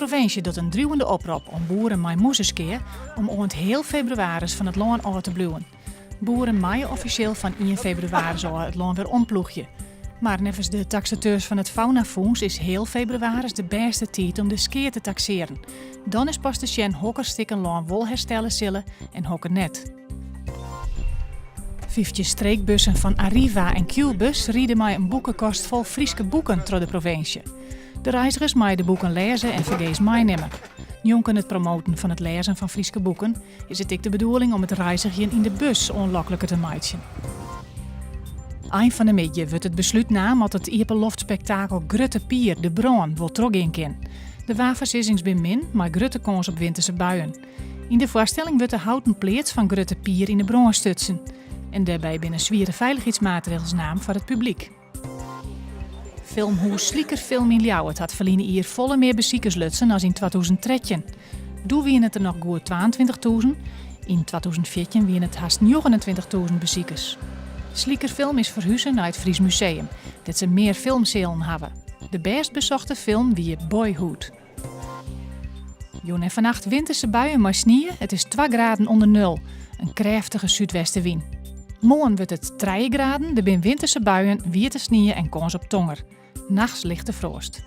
provincie doet een druwende oproep om boeren met moezeskeer om oont heel februari van het land af te blijven. Boeren maaien officieel van 1 februari zo het land weer omploegje. Maar nevens de taxateurs van het Faunafonds is heel februari de beste tijd om de skeer te taxeren. Dan is pas de sjen hokker stikken land wol herstellen zullen en hokker net. 50 streekbussen van Arriva en Qbus rieden mij een boekenkost vol Frieske boeken door de provincie. De reizigers maaien de boeken lezen en vergees meenemen. Jonken het promoten van het lezen van Frieske boeken is het ook de bedoeling om het reizigen in de bus onlokkelijker te maken. Eind van de middag wordt het besluit na dat het Ieperloftspektakel Grutte Pier de Broon wil terug in kan. De waversissings bin min, maar grutte kans op winterse buien. In de voorstelling wordt de houten pleats van Grutte Pier in de Broon stutsen. En daarbij binnen zwieren veiligheidsmaatregels voor het publiek. Filmhuis Slieker Film in Ljouwert had verliezen hier volle meer bezoekers lutsen als in 2013. Toen wien het er nog goed 22.000, in 2014 wien het haast 29.000 bezoekers. Slieker Film is verhuizen naar het Fries Museum, dat ze meer filmzalen hebben. De best bezochte film wie Boyhood. Joen en vannacht winterse buien maar sneeuw, het is 2 graden onder nul, een krachtige zuidwestenwind. Morgen wordt het 3 graden, de bin winterse buien, wierte sneeuw en kans op tonger. Nachts ligt de frost.